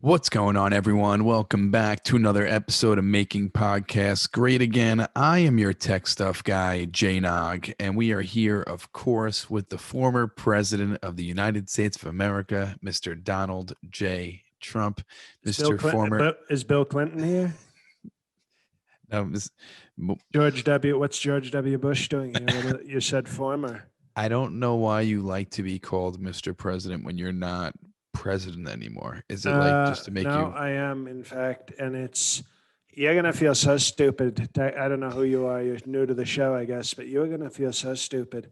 What's going on, everyone? Welcome back to another episode of Making Podcasts Great Again. I am your tech stuff guy, Jay Nog, and we are here, of course, with the former president of the United States of America, Mr. Donald J. Trump, Is Bill Mr. Clinton? Former. Is Bill Clinton here? No, this, George W. What's George W. Bush doing here? You said former. I don't know why you like to be called Mr. President when you're not president anymore. Is it like just to make No, you? I am, in fact, and you're gonna feel so stupid. I don't know who you are. You're new to the show, I guess, but you're gonna feel so stupid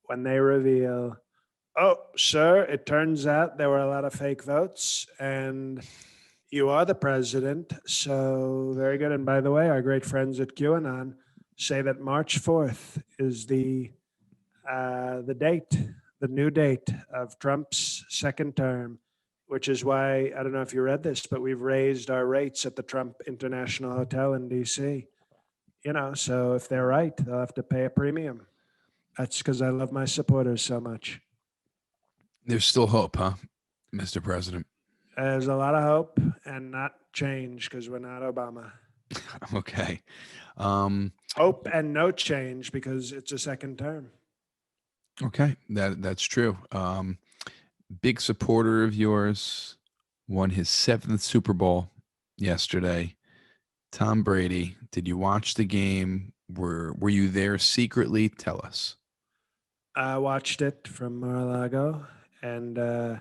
when they reveal, "Oh, sir, it turns out there were a lot of fake votes, and you are the president." So very good. And by the way, our great friends at QAnon say that March 4th is the date, the new date of Trump's second term, which is why, I don't know if you read this, but we've raised our rates at the Trump International Hotel in DC. So if they're right, they'll have to pay a premium. That's because I love my supporters so much. There's still hope, huh, Mr. President? There's a lot of hope and not change because we're not Obama. Okay. Um, Hope and no change because it's a second term. Okay, that's true. Big supporter of yours, won his seventh Super Bowl yesterday. Tom Brady. Did you watch the game? Were you there secretly? Tell us. I watched it from Mar-a-Lago and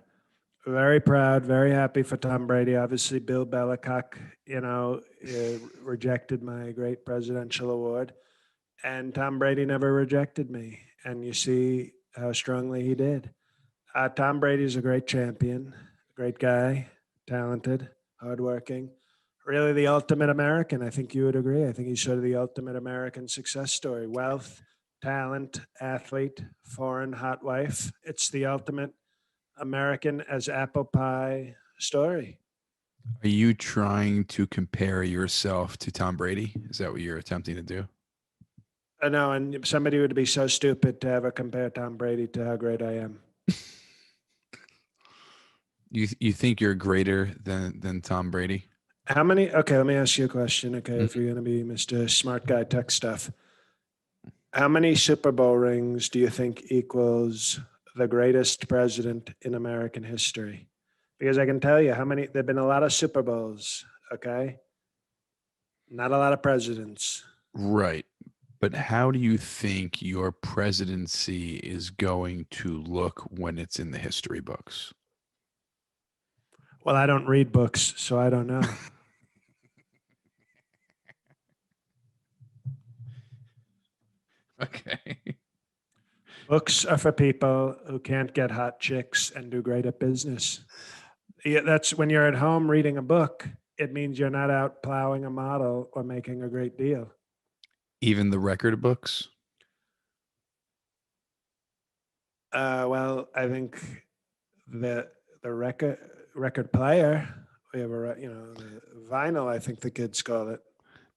very proud, very happy for Tom Brady. Obviously, Bill Belichick, rejected my great presidential award, and Tom Brady never rejected me. And you see how strongly he did. Tom Brady's a great champion, great guy, talented, hardworking, really the ultimate American. I think you would agree. I think he's sort of the ultimate American success story. Wealth, talent, athlete, foreign hot wife. It's the ultimate American as apple pie story. Are you trying to compare yourself to Tom Brady? Is that what you're attempting to do? No, and somebody would be so stupid to ever compare Tom Brady to how great I am. You think you're greater than Tom Brady? How many? Okay, let me ask you a question. Okay, if Mhm. you're going to be Mr. Smart Guy Tech Stuff, how many Super Bowl rings do you think equals the greatest president in American history? Because I can tell you how many, there have been a lot of Super Bowls, okay? Not a lot of presidents. Right. But how do you think your presidency is going to look when it's in the history books? Well, I don't read books, so I don't know. Okay. Books are for people who can't get hot chicks and do great at business. Yeah, that's when you're at home reading a book, it means you're not out plowing a model or making a great deal. Even the record books? Well, I think the record player, we have the vinyl. I think the kids call it.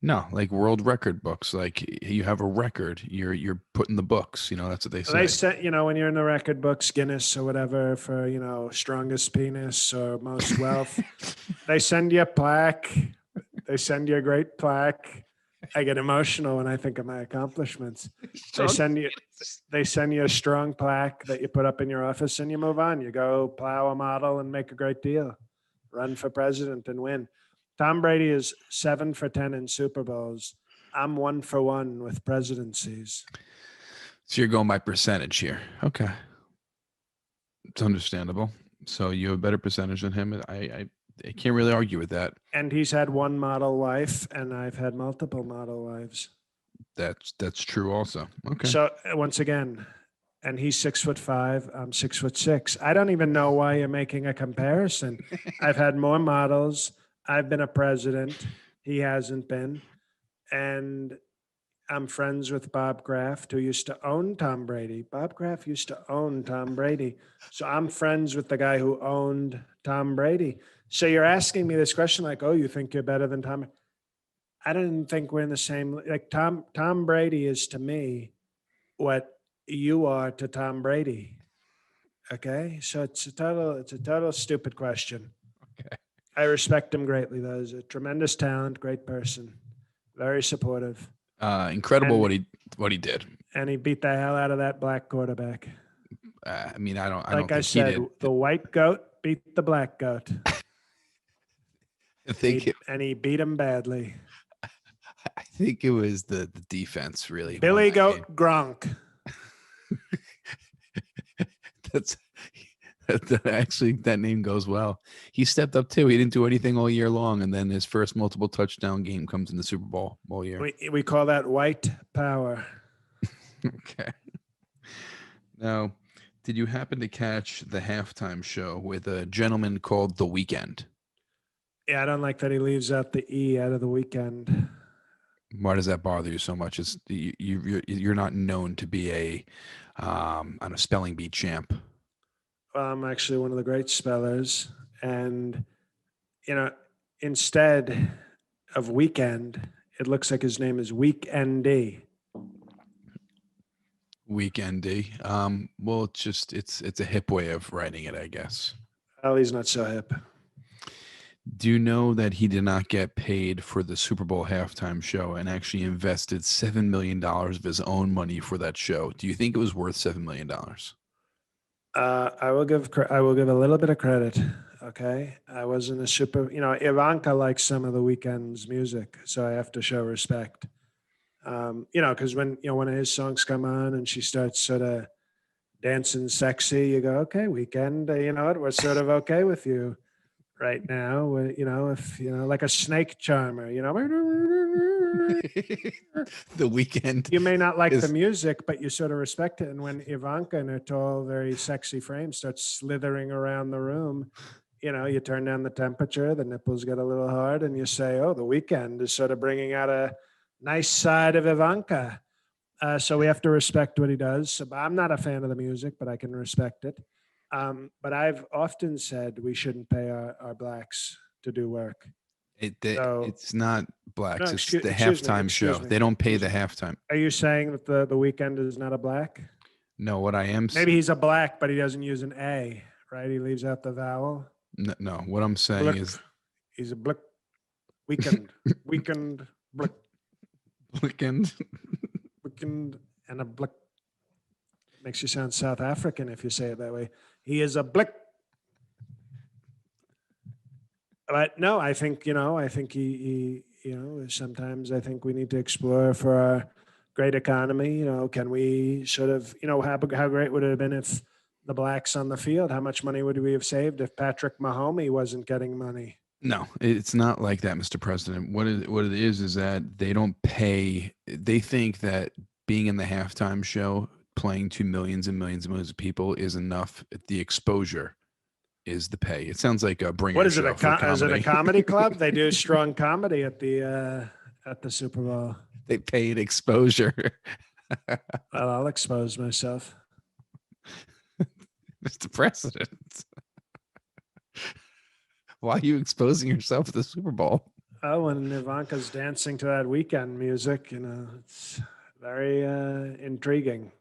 No, like world record books. Like you have a record, you're putting the books. That's what they They say. sent, when you're in the record books, Guinness or whatever for strongest penis or most wealth. They send you a plaque. They send you a great plaque. I get emotional when I think of my accomplishments. They send you they send you a strong plaque that you put up in your office and you move on. You go plow a model and make a great deal. Run for president and win. Tom Brady is 7 for 10 in Super Bowls. I'm 1 for 1 with presidencies. So you're going by percentage here. Okay, it's understandable. So you have a better percentage than him. I can't really argue with that. And he's had one model wife, and I've had multiple model wives. That's true also. Okay. So once again, and he's 6'5", I'm 6'6". I don't even know why you're making a comparison. I've had more models. I've been a president. He hasn't been. And I'm friends with Bob Kraft, who used to own Tom Brady. Bob Kraft used to own Tom Brady. So I'm friends with the guy who owned Tom Brady. So you're asking me this question like, oh, you think you're better than Tom? I don't think we're in the same, like Tom Brady is to me what you are to Tom Brady. Okay. So it's a total stupid question. Okay. I respect him greatly, though. He's a tremendous talent, great person, very supportive. Incredible And what he did. and he beat the hell out of that black quarterback. I mean, I Like don't I think he said, did. the white goat beat the black goat. I think And he beat him badly. I think it was the defense really who won Billy that game. Goat Gronk. That's actually that name goes well. He stepped up too. He didn't do anything all year long, and then his first multiple touchdown game comes in the Super Bowl all year. We call that white power. Okay. Now, did you happen to catch the halftime show with a gentleman called The Weeknd? Yeah, I don't like that he leaves out the E out of the weekend. Why does that bother you so much? It's you're not known to be on a spelling bee champ. Well, I'm actually one of the great spellers, and you know, instead of weekend, it looks like his name is Weekendy. Weekendy. Well, it's a hip way of writing it, I guess. Well, he's not so hip. Do you know that he did not get paid for the Super Bowl halftime show and actually invested $7 million of his own money for that show? Do you think it was worth $7 million? I will give a little bit of credit. Okay, I wasn't a super. Ivanka likes some of the weekend's music, so I have to show respect. Because when one of his songs come on and she starts sort of dancing sexy, you go, okay, weekend. You know what? We're sort of okay with you right now. If like a snake charmer, The Weeknd. you may not like the music, but you sort of respect it. And when Ivanka in her tall, very sexy frame starts slithering around the room, you turn down the temperature, the nipples get a little hard, and you say, oh, the Weeknd is sort of bringing out a nice side of Ivanka. So we have to respect what he does. So, I'm not a fan of the music, but I can respect it. But I've often said we shouldn't pay our blacks to do work. It's not blacks. No, It's the excuse me. halftime show. They don't pay the halftime. Are you saying that the Weeknd is not a black? No, what I am Maybe he's a black, but he doesn't use an A, right? He leaves out the vowel. no. What I'm saying Blick. is He's a blick. Weekend, blick, Weeknd. weekend, and a blick. Makes you sound South African if you say it that way. He is a blick. But no, I think he sometimes I think we need to explore for our great economy. Can we sort of, how great would it have been if the blacks on the field, how much money would we have saved if Patrick Mahomes wasn't getting money? No, it's not like that, Mr. President. What it is that they don't pay. They think that being in the halftime show, playing to millions and millions and millions of people is enough. The exposure is the pay. It sounds like a bringer. What is it? Is it a comedy club? They do strong comedy at the Super Bowl. They paid exposure. Well, I'll expose myself, Mr. President. Why are you exposing yourself at the Super Bowl? Oh, when Ivanka's dancing to that Weekend music, it's very intriguing.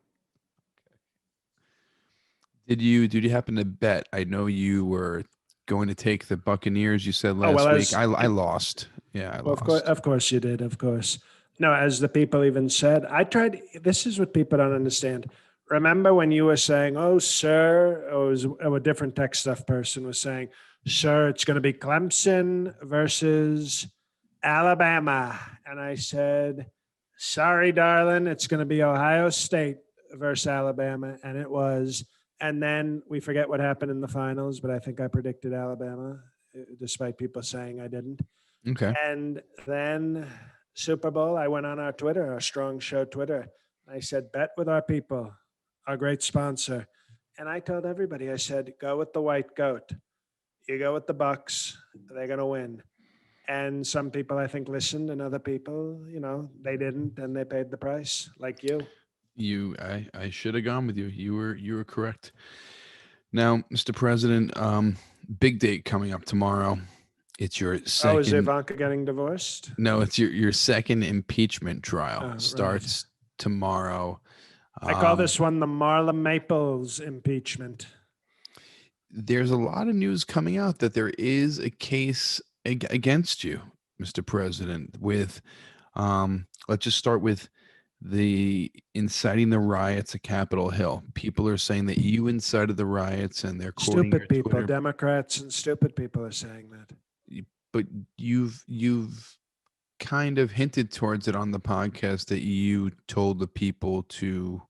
Did you happen to bet? I know you were going to take the Buccaneers. You said last week. I lost. Yeah, I lost. Of course you did. Of course. No, as the people even said, I tried. This is what people don't understand. Remember when you were saying, "Oh, sir," it was a different tech stuff person was saying, "Sir, it's going to be Clemson versus Alabama," and I said, "Sorry, darling, it's going to be Ohio State versus Alabama," and it was. And then we forget what happened in the finals, but I think I predicted Alabama, despite people saying I didn't. Okay. And then Super Bowl, I went on our Twitter, our Strong Show Twitter. I said, bet with our people, our great sponsor. And I told everybody, I said, go with the white goat. You go with the Bucks, they're going to win. And some people, I think, listened, and other people, they didn't, and they paid the price, like you. I should have gone with you. You were correct. Now, Mr. President, big date coming up tomorrow. It's your second. Oh, is Ivanka getting divorced? No, it's your second impeachment trial. Starts tomorrow. I call this one the Marla Maples impeachment. there's a lot of news coming out that there is a case against you, Mr. President, with let's just start with the inciting the riots at Capitol Hill. People are saying that you incited the riots and they're quoting your Stupid people, Twitter, Democrats and stupid people are saying that. but you've kind of hinted towards it on the podcast that you told the people to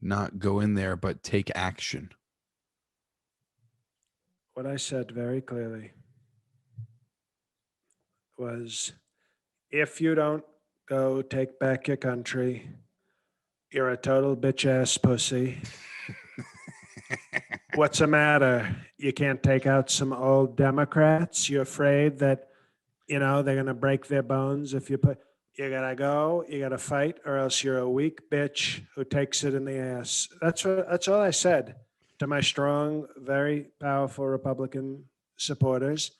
not go in there but take action. What I said very clearly was, if you don't go take back your country, you're a total bitch ass pussy. What's the matter? You can't take out some old Democrats? You're afraid that, they're going to break their bones if you put. You got to go, you got to fight, or else you're a weak bitch who takes it in the ass. That's all I said to my strong, very powerful Republican supporters.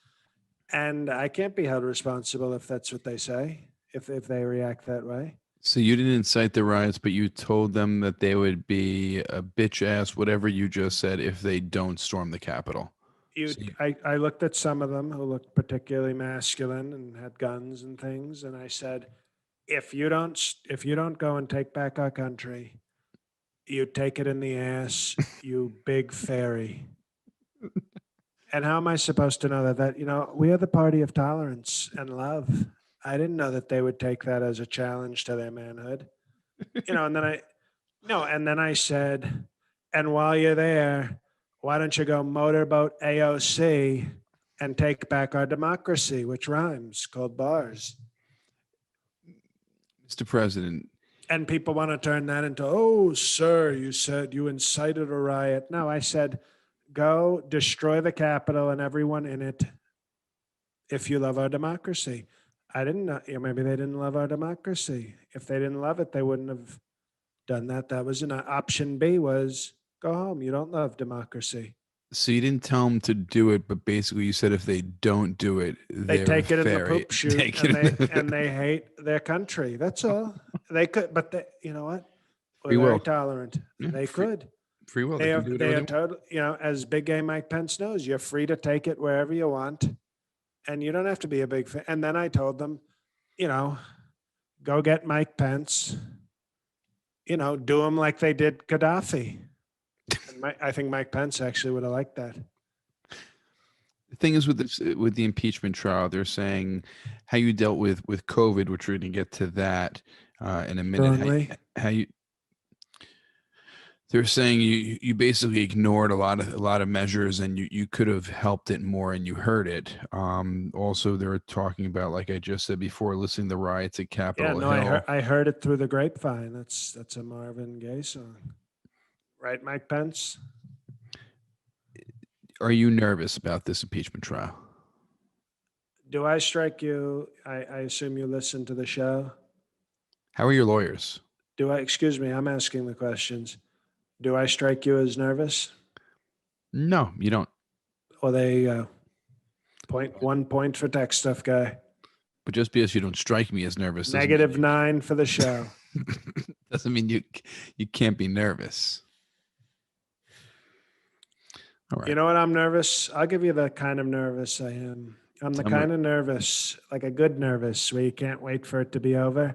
And I can't be held responsible if that's what they say, if they react that way. So you didn't incite the riots, but you told them that they would be a bitch ass, whatever you just said, if they don't storm the Capitol. So I looked at some of them who looked particularly masculine and had guns and things, and I said, if you don't go and take back our country, you take it in the ass, you big fairy. And how am I supposed to know that we are the party of tolerance and love. I didn't know that they would take that as a challenge to their manhood. And then I said, and while you're there, why don't you go motorboat AOC and take back our democracy, which rhymes, called bars. Mr. President, And people want to turn that into, oh, sir, you said you incited a riot. No, I said, go destroy the Capitol and everyone in it if you love our democracy. I didn't know, maybe they didn't love our democracy. If they didn't love it, they wouldn't have done that. That was an option. B was go home. You don't love democracy. so you didn't tell them to do it, but basically you said if they don't do it, They they're take it in the very poop chute take and it they hate their country. That's all. They could, but you know what? We're free very will. tolerant. Yeah, They could. free will. They They are can do they whatever are they want. total. As Big Gay Mike Pence knows, you're free to take it wherever you want, and you don't have to be a big fan. And then I told them, you know, go get Mike Pence. Do him like they did Gaddafi. And I think Mike Pence actually would have liked that. The thing is with this, with the impeachment trial, they're saying how you dealt with COVID, which we're going to get to that in a minute. Strongly. How you they're saying you basically ignored a lot of measures and you could have helped it more and you heard it. Also, they're talking about, like I just said before, listening to the riots at Yeah, Capitol no, Hill. I heard it through the grapevine. That's a Marvin Gaye song, right, Mike Pence? Are you nervous about this impeachment trial? Do I strike you? I assume you listen to the show. How are your lawyers? Do I? Excuse me, I'm asking the questions. Do I strike you as nervous? No, you don't. Well, there you go. 1 point for tech stuff guy. But just because you don't strike me as nervous doesn't mean -9 for the show. doesn't mean you can't be nervous. All right. You know what? I'm nervous. I'll give you the kind of nervous I am. I'm the kind of nervous, like a good nervous, where you can't wait for it to be over.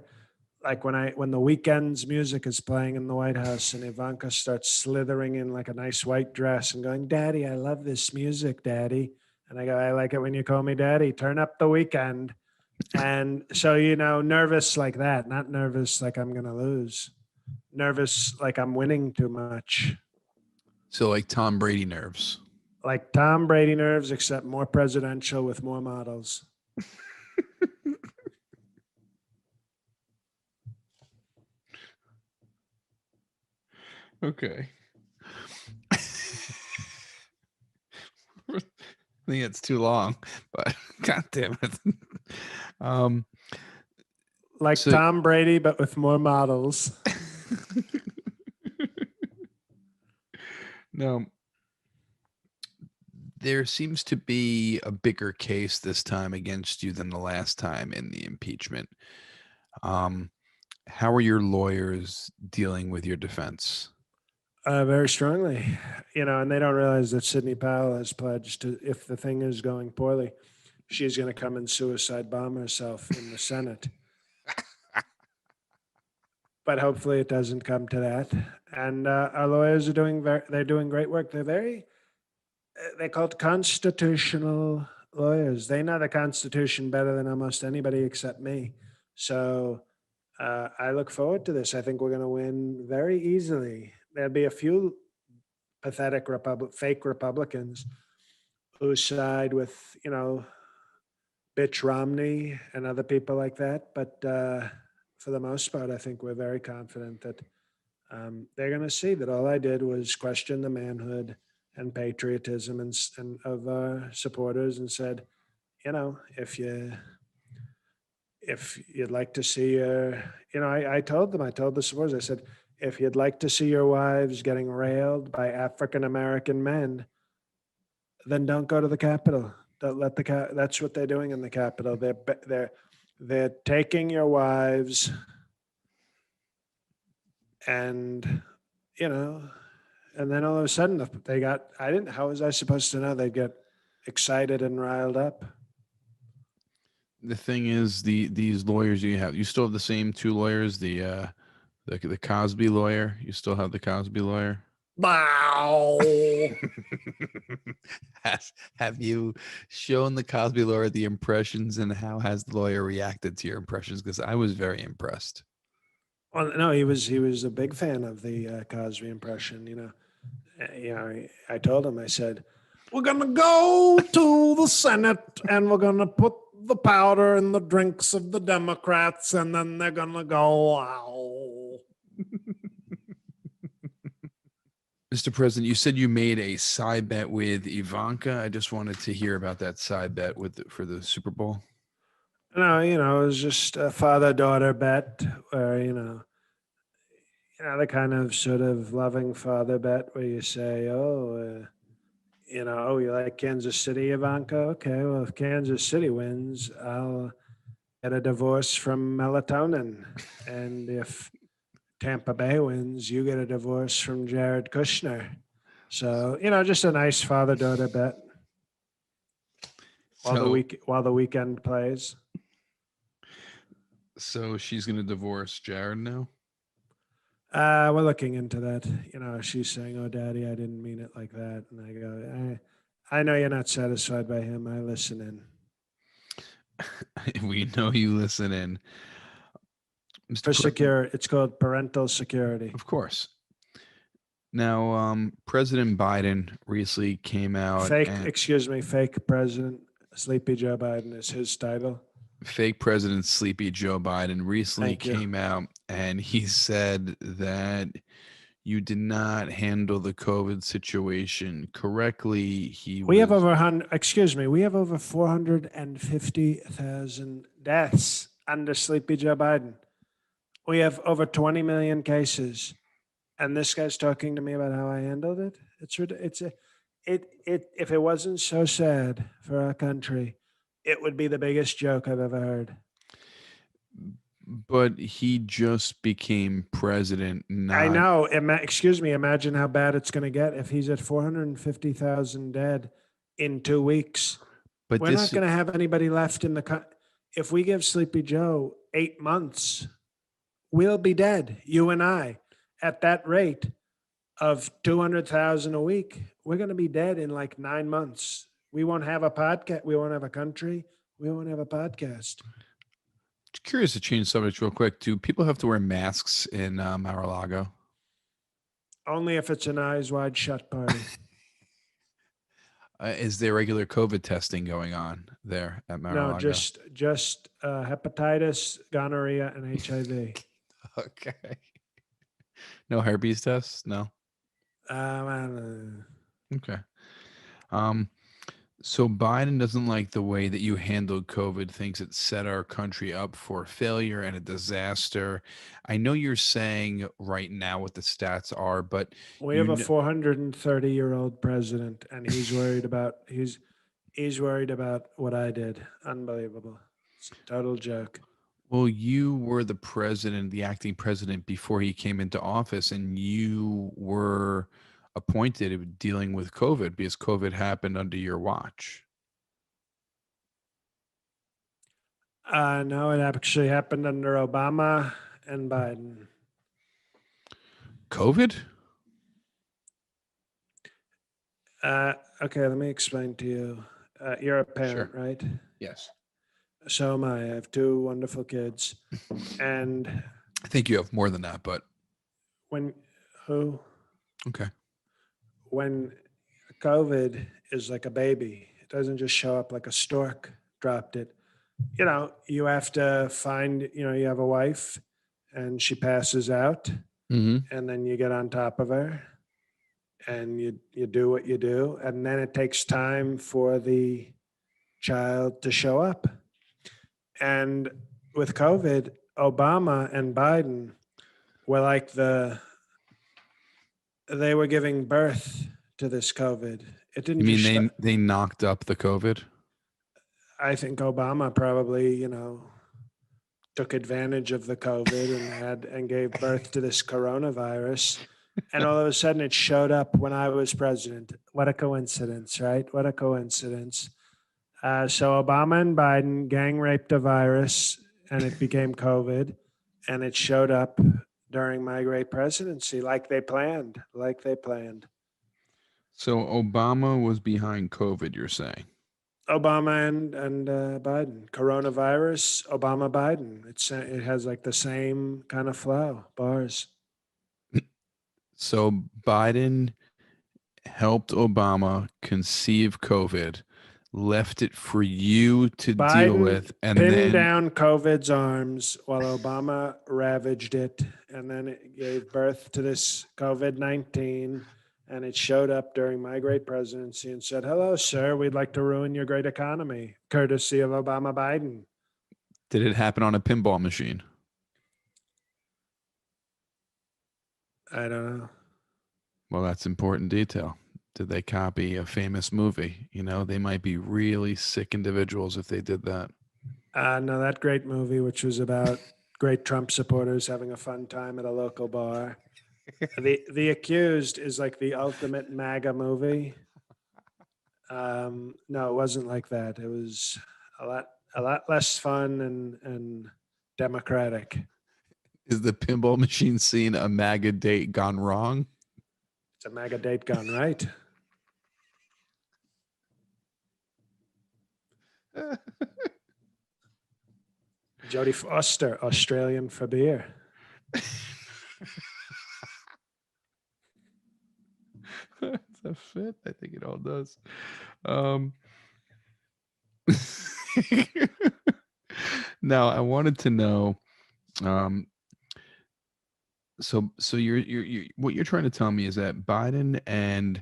Like when the Weeknd's music is playing in the White House and Ivanka starts slithering in like a nice white dress and going, "Daddy, I love this music, Daddy." And I go, "I like it when you call me Daddy. Turn up the Weeknd." And so, nervous like that, not nervous like I'm going to lose. Nervous like I'm winning too much. So like Tom Brady nerves. Like Tom Brady nerves, except more presidential with more models. Okay. I think it's too long, but God damn it. Like So- Tom Brady, but with more models. No. There seems to be a bigger case this time against you than the last time in the impeachment. How are your lawyers dealing with your defense? Very strongly, and they don't realize that Sidney Powell has pledged to, if the thing is going poorly, she's going to come and suicide bomb herself in the Senate. But hopefully it doesn't come to that. And our lawyers are they're doing great work. They're called constitutional lawyers. They know the Constitution better than almost anybody except me. So I look forward to this. I think we're going to win very easily. There'll be a few pathetic fake Republicans who side with, bitch Romney and other people like that. But for the most part, I think we're very confident that they're going to see that all I did was question the manhood and patriotism and of our supporters, and said, if you'd like to see I told them, I told the supporters, I said, if you'd like to see your wives getting railed by African American men, then don't go to the Capitol. Don't let that's what they're doing in the Capitol. They're taking your wives, and you know, and then all of a sudden how was I supposed to know they'd get excited and riled up? The thing is, these lawyers you still have the same two lawyers, the Cosby lawyer. You still have the Cosby lawyer. Bow. Have you shown the Cosby lawyer the impressions, and how has the lawyer reacted to your impressions? Because I was very impressed. Well, no, he was a big fan of the Cosby impression. I told him, I said, we're gonna go to the Senate and we're gonna put the powder in the drinks of the Democrats, and then they're gonna go, ow. Mr. President, you said you made a side bet with Ivanka. I just wanted to hear about that side bet for the Super Bowl. No, it was just a father-daughter bet where, the kind of sort of loving father bet where you say, you like Kansas City, Ivanka? Okay, well, if Kansas City wins, I'll get a divorce from melatonin. And if Tampa Bay wins, you get a divorce from Jared Kushner. So, just a nice father-daughter bet while the weekend plays. So she's going to divorce Jared now? We're looking into that. She's saying, "Oh, Daddy, I didn't mean it like that." And I go, I know you're not satisfied by him. I listen in. We know you listen in. For secure, it's called parental security. Of course. Now, President Biden recently came out. Fake President Sleepy Joe Biden is his title. Fake President Sleepy Joe Biden recently came out, and he said that you did not handle the COVID situation correctly. We have over 450,000 deaths under Sleepy Joe Biden. We have over 20 million cases, and this guy's talking to me about how I handled it. If it wasn't so sad for our country, it would be the biggest joke I've ever heard. But he just became president. I know. Imagine how bad it's going to get if he's at 450,000 dead in 2 weeks. But we're not going to have anybody left in the country. If we give Sleepy Joe 8 months, we'll be dead, you and I. At that rate of 200,000 a week, we're going to be dead in like 9 months. We won't have a podcast. We won't have a country. We won't have a podcast. Curious to change subjects real quick. Do people have to wear masks in Mar-a-Lago? Only if it's an eyes wide shut party. Is there regular COVID testing going on there at Mar-a-Lago? No, just hepatitis, gonorrhea, and HIV. Okay. No herpes tests? No. Okay. So Biden doesn't like the way that you handled COVID, thinks it set our country up for failure and a disaster. I know you're saying right now what the stats are, but we have a 430-year-old president, and he's worried about what I did. Unbelievable. It's a total joke. Well, you were the president, the acting president before he came into office, and you were appointed dealing with COVID because COVID happened under your watch. No, it actually happened under Obama and Biden. COVID? Okay, let me explain to you. You're a Sure. parent, right? Yes. So am I. I have two wonderful kids. And I think you have more than that, but when who okay. when COVID is like a baby, it doesn't just show up like a stork dropped it. You have to find, you have a wife and she passes out, Mm-hmm. and then you get on top of her and you do what you do. And then it takes time for the child to show up. And with COVID, Obama and Biden were like they were giving birth to this COVID. It didn't You mean just they knocked up the COVID? I think Obama probably, took advantage of the COVID and gave birth to this coronavirus. And all of a sudden it showed up when I was president. What a coincidence, right? What a coincidence. So Obama and Biden gang raped a virus and it became COVID, and it showed up during my great presidency like they planned, So Obama was behind COVID, you're saying? Obama and Biden. Coronavirus, Obama, Biden. It has like the same kind of flow, bars. So Biden helped Obama conceive COVID, left it for you to deal Biden with, and pinned then down COVID's arms while Obama ravaged it, and then it gave birth to this COVID-19. And it showed up during my great presidency and said, "Hello, sir. We'd like to ruin your great economy, courtesy of Obama Biden." did it happen on a pinball machine? I don't know. Well, that's important detail. Did they copy a famous movie? They might be really sick individuals if they did that. No, that great movie, which was about great Trump supporters having a fun time at a local bar. The Accused is like the ultimate MAGA movie. No, it wasn't like that. It was a lot less fun and democratic. Is the pinball machine scene a MAGA date gone wrong? It's a MAGA date gone right. Jodie Foster, Australian for beer. Does that fit? I think it all does. Um, now I wanted to know. Um, so you're what you're trying to tell me is that Biden and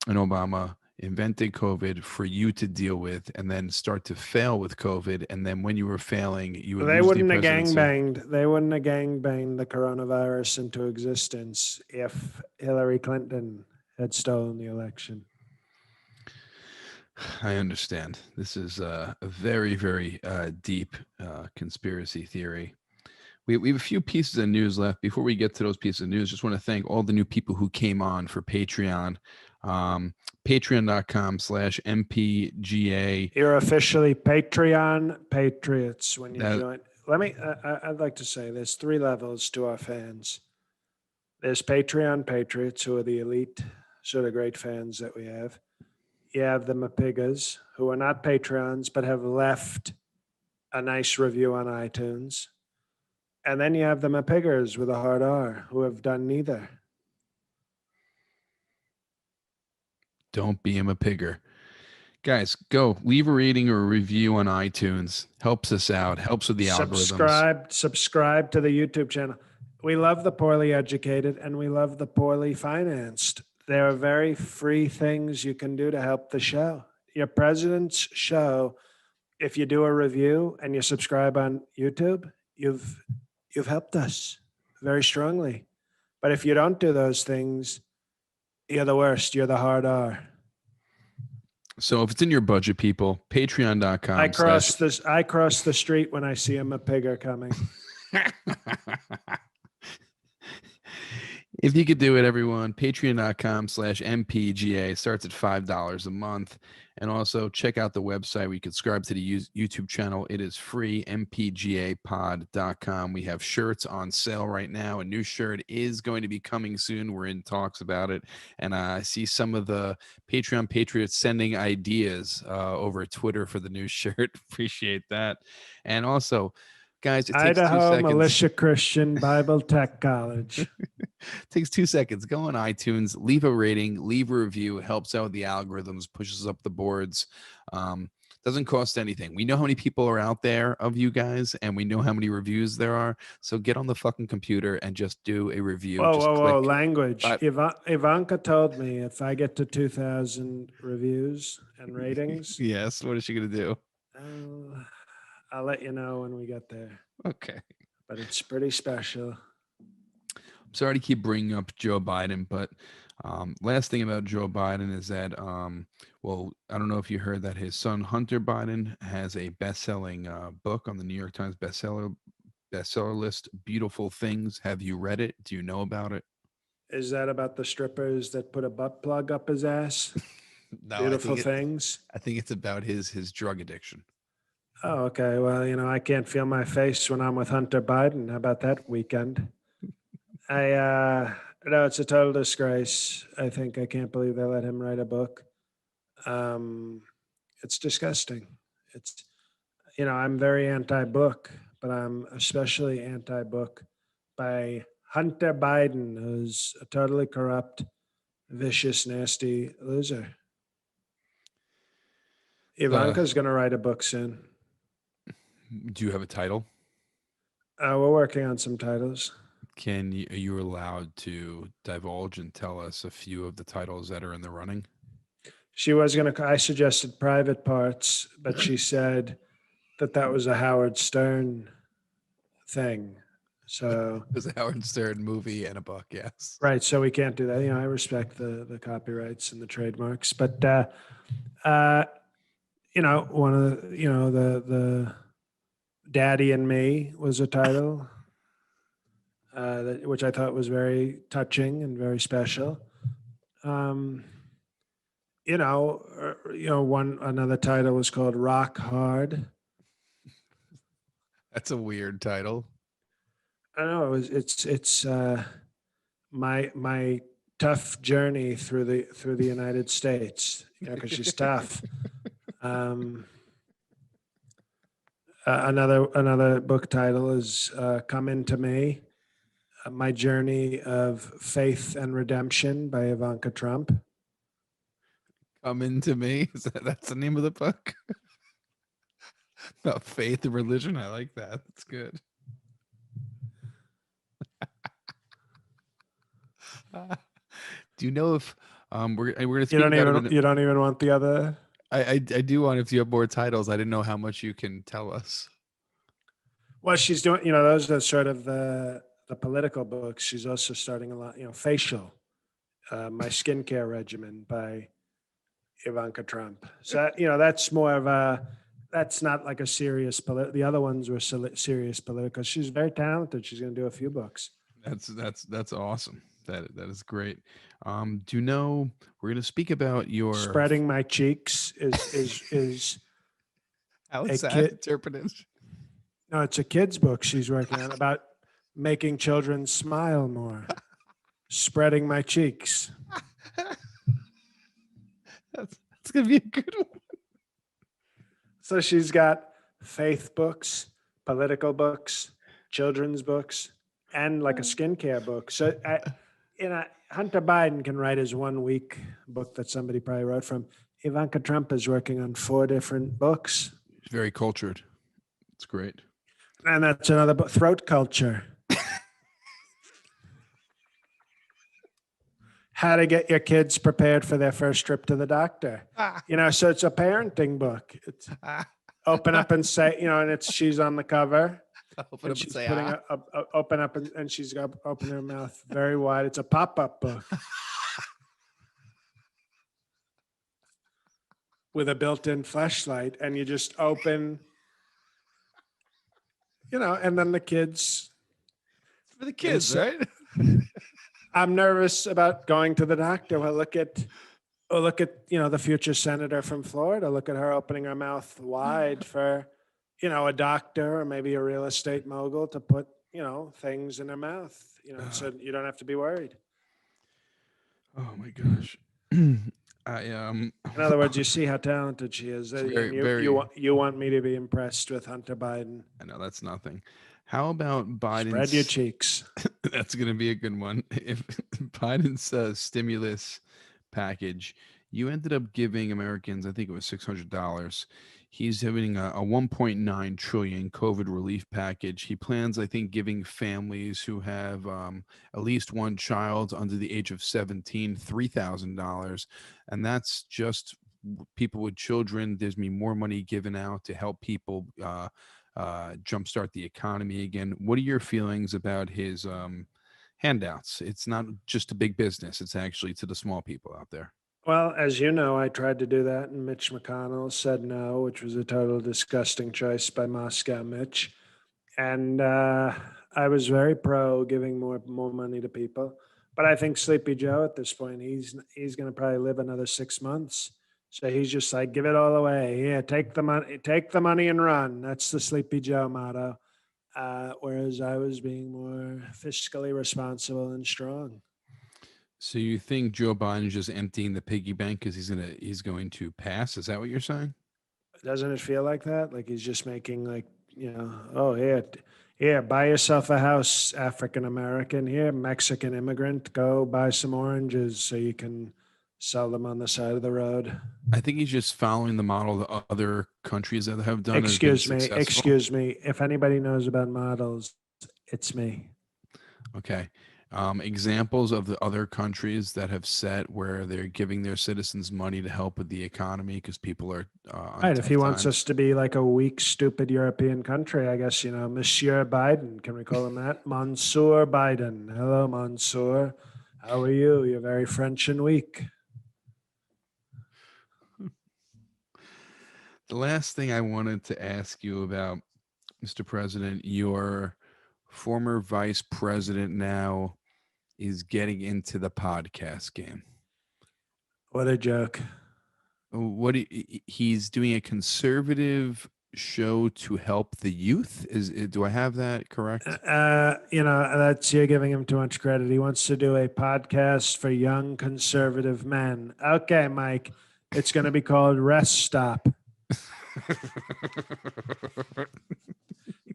Obama invented COVID for you to deal with, and then start to fail with COVID, and then when you were failing, you would They lose the wouldn't have presidency. gangbanged. They wouldn't have gangbanged the coronavirus into existence if Hillary Clinton had stolen the election. I understand. This is a very, very deep conspiracy theory. We have a few pieces of news left. Before we get to those pieces of news, just want to thank all the new people who came on for Patreon. Patreon.com/MPGA. You're officially Patreon patriots when you That join. I'd like to say there's three levels to our fans. There's Patreon patriots, who are the elite, sort of great fans that we have. You have the Mapigas, who are not Patreons, but have left a nice review on iTunes. And then you have the Mapiggers with a hard R, who have done neither. don't be him a pigger. Guys, go leave a rating or a review on iTunes. Helps us out, helps with the algorithms. Subscribe to the YouTube channel. We love the poorly educated and we love the poorly financed. There are very free things you can do to help the show. Your president's show, if you do a review and you subscribe on YouTube, you've helped us very strongly. But if you don't do those things, you're the worst. You're the hard R. So if it's in your budget, people, I patreon.com slash cross this. I cross the street when I see a pigger coming. If you could do it, everyone, patreon.com/MPGA starts at $5 a month. And also check out the website where you can subscribe to the YouTube channel. It is free, mpgapod.com. We have shirts on sale right now. A new shirt is going to be coming soon. We're in talks about it. And I see some of the Patreon patriots sending ideas over Twitter for the new shirt. Appreciate that. And also, guys, it takes 2 Idaho seconds. Militia Christian Bible Tech College. Takes 2 seconds. Go on iTunes, leave a rating, leave a review. It helps out with the algorithms, pushes up the boards. Doesn't cost anything. We know how many people are out there of you guys, and we know how many reviews there are. So get on the fucking computer and just do a review. Whoa, Just whoa, click. whoa! Language. Ivanka told me if I get to 2,000 reviews and ratings, Yes. What is she gonna do? I'll let you know when we get there. Okay. But it's pretty special. I'm sorry to keep bringing up Joe Biden, but last thing about Joe Biden is that, well, I don't know if you heard that his son Hunter Biden has a best-selling book on the New York Times bestseller list. Beautiful Things. Have you read it? Do you know about it? Is that about the strippers that put a butt plug up his ass? No, Beautiful Things. I think it's about his drug addiction. Oh, okay. Well, I can't feel my face when I'm with Hunter Biden. How about that weekend? No, it's a total disgrace. I can't believe they let him write a book. It's disgusting. It's, I'm very anti-book, but I'm especially anti-book by Hunter Biden, who's a totally corrupt, vicious, nasty loser. Ivanka's going to write a book soon. Do you have a title? We're working on some titles. Are you allowed to divulge and tell us a few of the titles that are in the running? She was going to, I suggested Private Parts, but she said that was a Howard Stern thing. So there's a Howard Stern movie and a book, yes. Right. So we can't do that. I respect the copyrights and the trademarks, but, one of the Daddy and Me was a title, which I thought was very touching and very special. Another title was called Rock Hard. That's a weird title. I know it's my tough journey through the United States, because she's tough. Another book title is Come Into Me, My Journey of Faith and Redemption by Ivanka Trump. Come Into Me? That's the name of the book? About faith and religion? I like that. That's good. Do you know if we're going to speak you don't even want the other? I do want, if you have more titles. I didn't know how much you can tell us. Well, she's doing, those are sort of the political books. She's also starting a lot, Facial, My Skincare Regimen by Ivanka Trump. So, that's more of that's not like a serious the other ones were serious political. She's very talented. She's going to do a few books. That's awesome. That is great. Do you know, we're going to speak about your Spreading My Cheeks is how is that interpreted? No, it's a kid's book she's working on about making children smile more. Spreading My Cheeks. That's going to be a good one. So she's got faith books, political books, children's books, and like a skincare book. So, Hunter Biden can write his 1 week book that somebody probably wrote from. Ivanka Trump is working on 4 different books. She's very cultured. It's great. And that's another book, Throat Culture. How to get your kids prepared for their first trip to the doctor. So it's a parenting book. It's open up and say, and she's on the cover. Open up and say, open up and she's got open her mouth very wide. It's a pop-up book. with a built-in flashlight, and you just open, and then the kids. For the kids, right? I'm nervous about going to the doctor. Look at the future senator from Florida. Look at her opening her mouth wide for a doctor or maybe a real estate mogul to put things in her mouth. So you don't have to be worried. Oh my gosh. I In other words, you see how talented she is, very and very. you want me to be impressed with Hunter Biden. I know that's nothing. How about Spread your Biden's? cheeks. That's going to be a good one. If Biden's stimulus package, you ended up giving Americans, I think it was $600. He's having a 1.9 trillion COVID relief package. He plans, I think, giving families who have at least one child under the age of 17 $3,000, and that's just people with children. There's me more money given out to help people jumpstart the economy again. What are your feelings about his handouts? It's not just to big business; it's actually to the small people out there. Well, as you know, I tried to do that, and Mitch McConnell said no, which was a total disgusting choice by Moscow Mitch. And I was very pro giving more money to people, but I think Sleepy Joe at this point he's going to probably live another 6 months. So he's just like, give it all away. Yeah, take the money and run. That's the Sleepy Joe motto. Whereas I was being more fiscally responsible and strong. So you think Joe Biden is just emptying the piggy bank because he's going to pass? Is that what you're saying? Doesn't it feel like that? Like he's just making like, oh here, buy yourself a house, African American. Here, Mexican immigrant, go buy some oranges so you can sell them on the side of the road. I think he's just following the model that other countries that have done has been Excuse me, successful. excuse me. If anybody knows about models, it's me. Okay. Examples of the other countries that have set where they're giving their citizens money to help with the economy because people are on Right. If he tough wants times. us to be like a weak, stupid European country, I guess, Monsieur Biden. Can we call him that? Monsieur Biden. Hello, Monsieur. How are you? You're very French and weak. The last thing I wanted to ask you about, Mr. President, your former vice president now is getting into the podcast game. What a joke. He's doing a conservative show to help the youth. Do I have that correct? That's you're giving him too much credit. He wants to do a podcast for young conservative men. Okay, Mike, it's going to be called Rest Stop.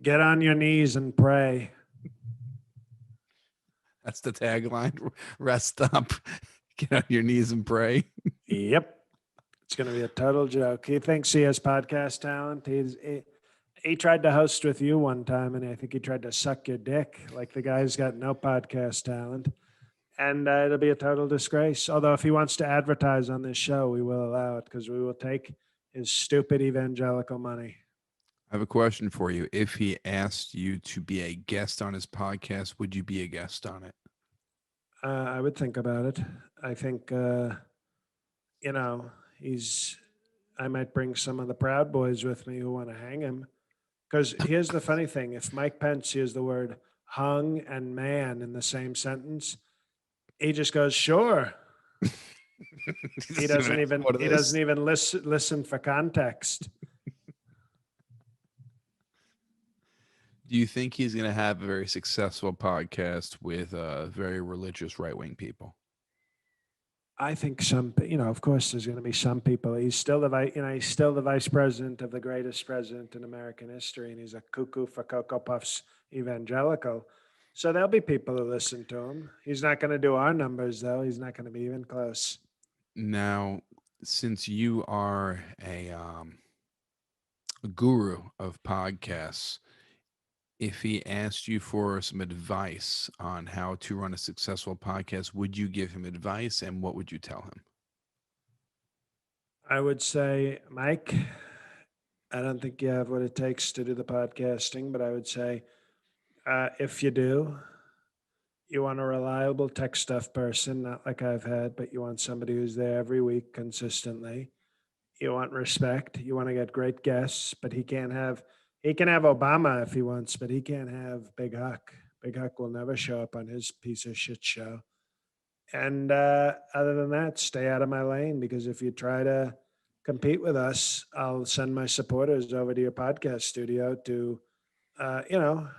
Get on your knees and pray. That's the tagline. Rest up, get on your knees and pray. Yep. It's going to be a total joke. He thinks he has podcast talent. He tried to host with you one time, and I think he tried to suck your dick. Like the guy's got no podcast talent. And it'll be a total disgrace. Although, if he wants to advertise on this show, we will allow it because we will take his stupid evangelical money. I have a question for you. If he asked you to be a guest on his podcast, would you be a guest on it? I would think about it. I think, he's. I might bring some of the Proud Boys with me who want to hang him. Because here's the funny thing: if Mike Pence hears the word "hung" and "man" in the same sentence, he just goes, "Sure." He doesn't even listen for context. Do you think he's going to have a very successful podcast with very religious right wing people? I think of course, there's going to be some people. He's still he's still the vice president of the greatest president in American history, and he's a cuckoo for Cocoa Puffs evangelical. So there'll be people who listen to him. He's not going to do our numbers, though. He's not going to be even close. Now, since you are a guru of podcasts, if he asked you for some advice on how to run a successful podcast, would you give him advice and what would you tell him? I would say, Mike, I don't think you have what it takes to do the podcasting, but I would say, if you do, you want a reliable tech stuff person, not like I've had, but you want somebody who's there every week consistently. You want respect. You want to get great guests, but he can have Obama if he wants, but he can't have Big Huck. Big Huck will never show up on his piece of shit show. And other than that, stay out of my lane, because if you try to compete with us, I'll send my supporters over to your podcast studio to, you know,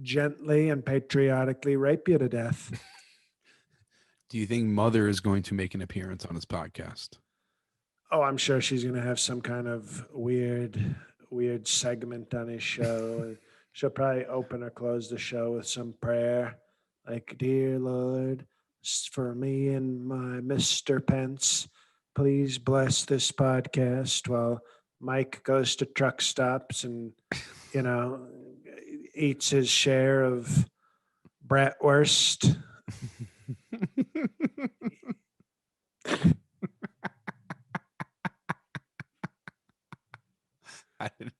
gently and patriotically rape you to death. Do you think Mother is going to make an appearance on his podcast? Oh, I'm sure she's going to have some kind of weird segment on his show. She'll probably open or close the show with some prayer, like, "Dear Lord, for me and my Mr. Pence, please bless this podcast," while Mike goes to truck stops and, you know, eats his share of bratwurst. I didn't,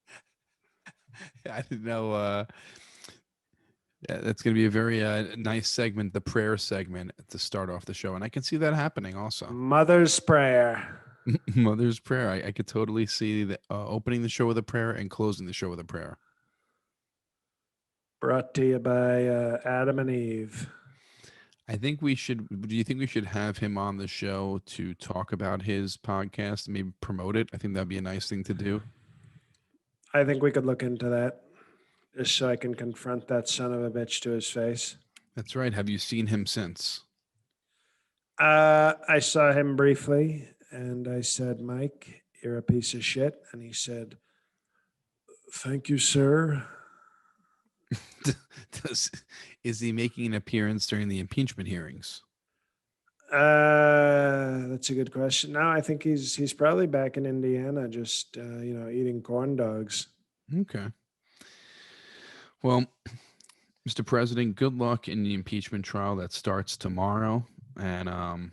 I didn't know. Yeah, that's going to be a very nice segment, the prayer segment to start off the show. And I can see that happening also. Mother's prayer. Mother's prayer. I could totally see the opening the show with a prayer and closing the show with a prayer. Brought to you by Adam and Eve. I think we should. Do you think we should have him on the show to talk about his podcast and maybe promote it? I think that'd be a nice thing to do. I think we could look into that, just so I can confront that son of a bitch to his face. That's right. Have you seen him since? I saw him briefly, and I said, "Mike, you're a piece of shit." And he said, "Thank you, sir." Does is he making an appearance during the impeachment hearings? That's a good question. No, I think he's probably back in Indiana, just eating corn dogs. Okay. Well, Mr. President, good luck in the impeachment trial that starts tomorrow. And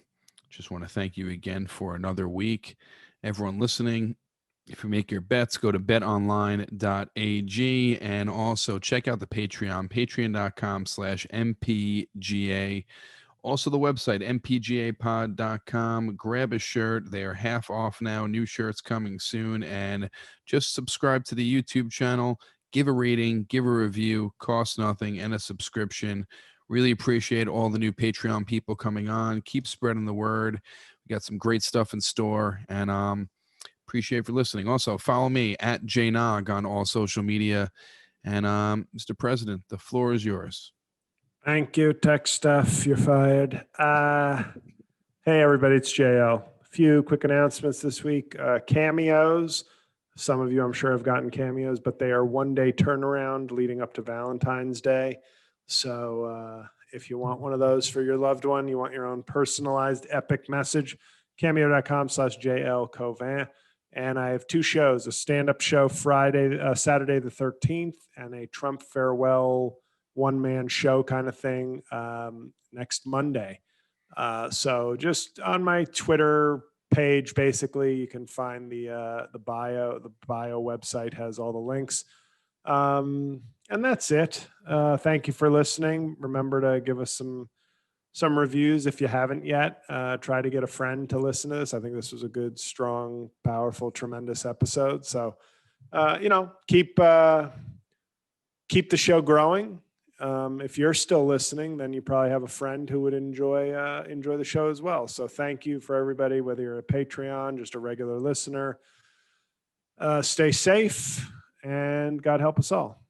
just want to thank you again for another week. Everyone listening, if you make your bets, go to betonline.ag and also check out the Patreon, patreon.com/MPGA. Also, the website, mpgapod.com. Grab a shirt. They are half off now. New shirts coming soon. And just subscribe to the YouTube channel. Give a rating, give a review, costs nothing, and a subscription. Really appreciate all the new Patreon people coming on. Keep spreading the word. We got some great stuff in store. And appreciate for listening. Also, follow me at JNog on all social media. And Mr. President, the floor is yours. Thank you, tech stuff. You're fired. Hey, everybody, it's JL. A few quick announcements this week. Cameos. Some of you, I'm sure, have gotten cameos, but they are one-day turnaround leading up to Valentine's Day. So if you want one of those for your loved one, you want your own personalized epic message, cameo.com/JL Covin. And I have two shows, a stand-up show Saturday the 13th, and a Trump farewell one-man show kind of thing next Monday. So just on my Twitter page, basically, you can find the bio. The bio website has all the links. And that's it. Thank you for listening. Remember to give us some reviews if you haven't yet. Try to get a friend to listen to this. I think this was a good, strong, powerful, tremendous episode. So, keep the show growing. If you're still listening, then you probably have a friend who would enjoy the show as well. So thank you for everybody, whether you're a Patreon, just a regular listener. Stay safe, and God help us all.